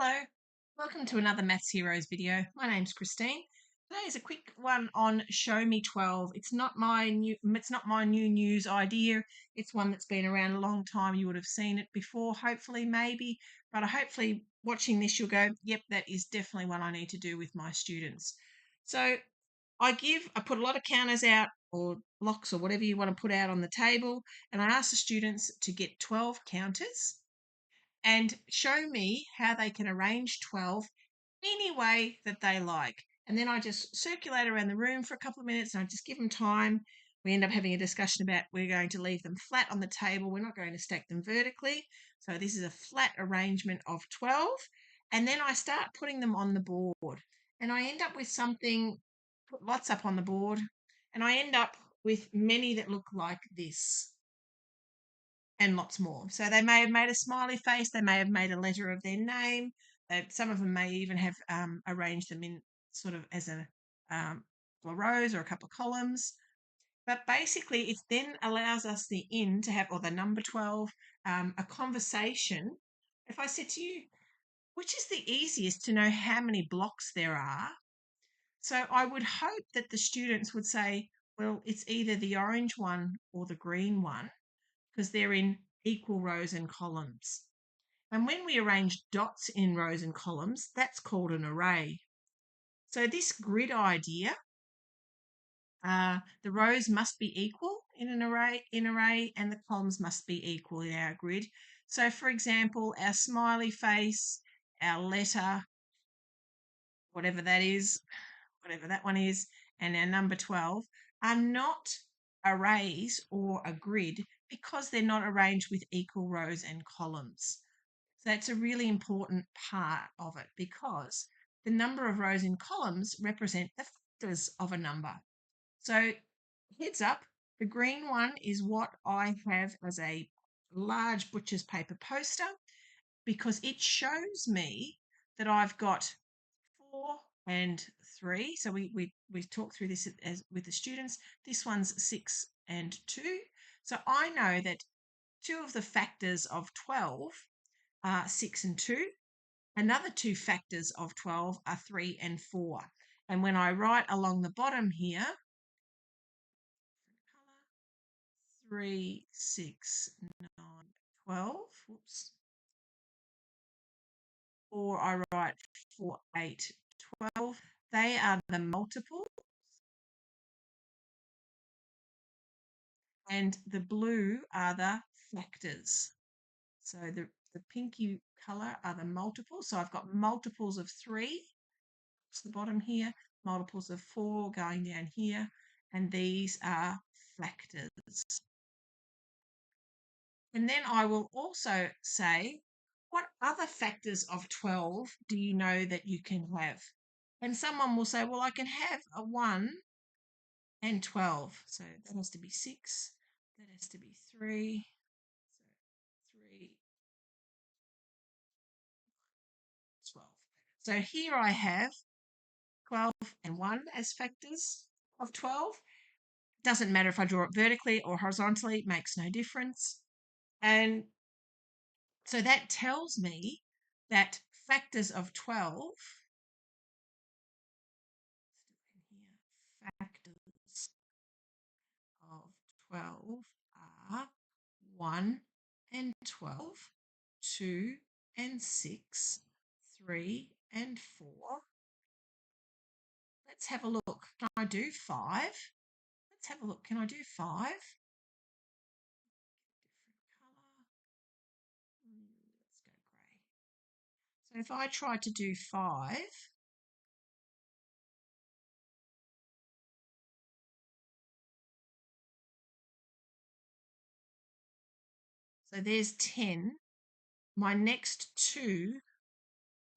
Hello, welcome to another Maths Heroes video. My name's Christine. Today is a quick one on Show Me 12. It's not my new news idea. It's one that's been around a long time. You would have seen it before, hopefully, maybe. But hopefully watching this you'll go, yep, that is definitely one I need to do with my students. So I put a lot of counters out or blocks or whatever you want to put out on the table, and I ask the students to get 12 counters and show me how they can arrange 12 any way that they like. And then I just circulate around the room for a couple of minutes and I just give them time. We end up having a discussion about we're going to leave them flat on the table. We're not going to stack them vertically. So this is a flat arrangement of 12. And then I start putting them on the board. And I end up with something, put lots up on the board. And I end up with many that look like this and lots more. So they may have made a smiley face, they may have made a letter of their name. Some of them may even have arranged them in sort of as a rows or a couple of columns. But basically, it then allows us the to have, or the number 12, a conversation. If I said to you, which is the easiest to know how many blocks there are? So I would hope that the students would say, well, it's either the orange one or the green one, because they're in equal rows and columns. And when we arrange dots in rows and columns, that's called an array. So this grid idea, the rows must be equal in an array, and the columns must be equal in our grid. So for example, our smiley face, our letter, whatever that is, whatever that one is, and our number 12 are not arrays or a grid because they're not arranged with equal rows and columns. So that's a really important part of it because the number of rows and columns represent the factors of a number. So heads up, the green one is what I have as a large butcher's paper poster because it shows me that I've got 4 and 3. So we talk through this with the students. This one's 6 and 2. So I know that two of the factors of 12 are 6 and 2. Another two factors of 12 are 3 and 4. And when I write along the bottom here, 3, 6, 9, 12, whoops, or I write 4, 8, 12, they are the multiples. And the blue are the factors. So the pinky colour are the multiples. So I've got multiples of 3, that's the bottom here, multiples of 4 going down here, and these are factors. And then I will also say, what other factors of 12 do you know that you can have? And someone will say, well, I can have a 1 and 12. So that has to be 6, that has to be 3, so 3, 12. So here I have 12 and 1 as factors of 12. Doesn't matter if I draw it vertically or horizontally, it makes no difference. And so that tells me that factors of 12, factors of 12 are 1 and 12, 2 and 6, 3 and 4. Let's have a look. Can I do 5? Let's have a look. Can I do 5? Let's go grey. So if I try to do 5, so there's 10. My next 2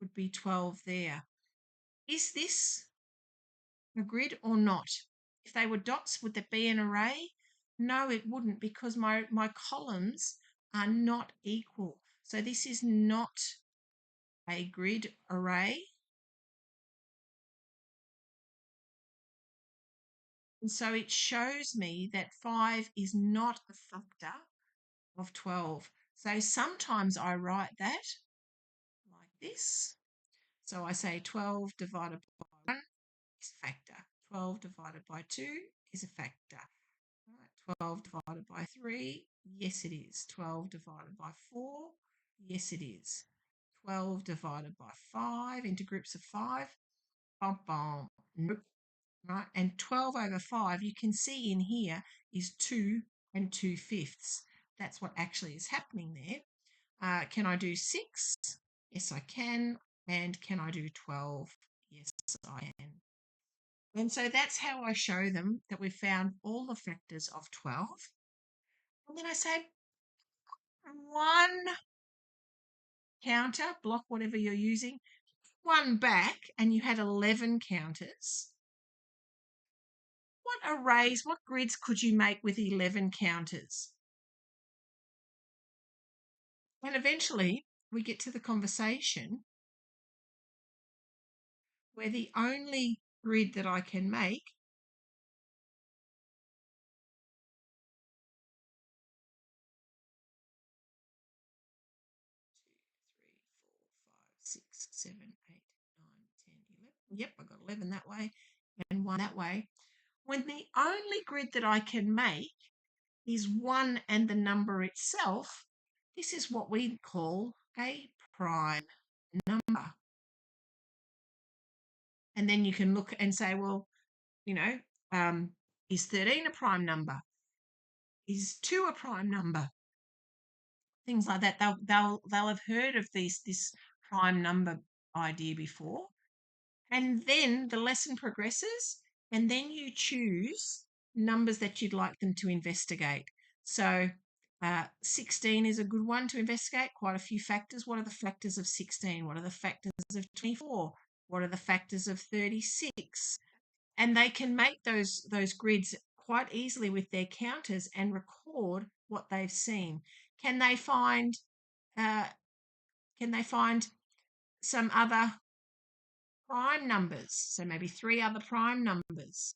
would be 12 there. Is this a grid or not? If they were dots, would that be an array? No, it wouldn't because my columns are not equal. So this is not a grid array. And so it shows me that 5 is not a factor of 12. So sometimes I write that like this. So I say 12 divided by 1 is a factor. 12 divided by 2 is a factor. 12 divided by 3, yes it is. 12 divided by 4, yes it is. 12 divided by 5 into groups of 5, bum, bum, nope. Right, and 12 over 5, you can see in here is 2 and 2/5. That's what actually is happening there. Can I do 6? Yes, I can. And can I do 12? Yes, I can. And so that's how I show them that we've found all the factors of 12. And then I say, one counter, block whatever you're using, one back, and you had 11 counters. What arrays, what grids could you make with 11 counters? And eventually we get to the conversation where the only grid that I can make six, 7, 8, 9, 10, 11. Yep, I got 11 that way and 1 that way. When the only grid that I can make is 1 and the number itself, this is what we call a prime number. And then you can look and say, well, is 13 a prime number? Is 2 a prime number? Things like that. They'll have heard of this prime number idea before. And then the lesson progresses, and then you choose numbers that you'd like them to investigate. So 16 is a good one to investigate, quite a few factors. What are the factors of 16? What are the factors of 24? What are the factors of 36? And they can make those grids quite easily with their counters and record what they've seen. Can they find some other prime numbers? So maybe 3 other prime numbers.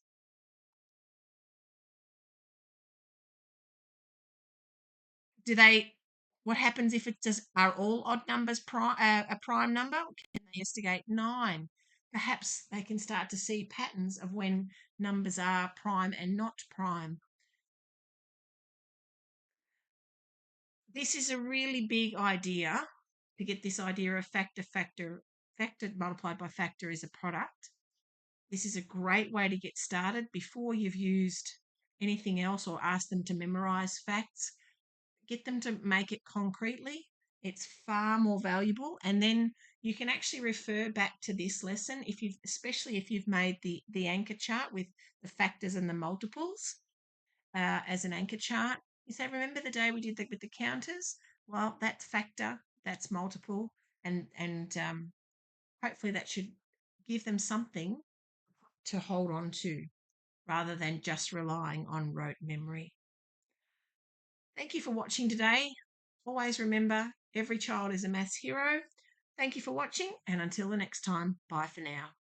What happens if are all odd numbers a prime number? Can they investigate 9? Perhaps they can start to see patterns of when numbers are prime and not prime. This is a really big idea to get this idea of factor multiplied by factor is a product. This is a great way to get started before you've used anything else or asked them to memorize facts. Get them to make it concretely. It's far more valuable. And then you can actually refer back to this lesson especially if you've made the anchor chart with the factors and the multiples as an anchor chart. You say, remember the day we did that with the counters? Well, that's factor, that's multiple, and hopefully that should give them something to hold on to rather than just relying on rote memory. Thank you for watching today. Always remember, every child is a maths hero. Thank you for watching, and until the next time, bye for now.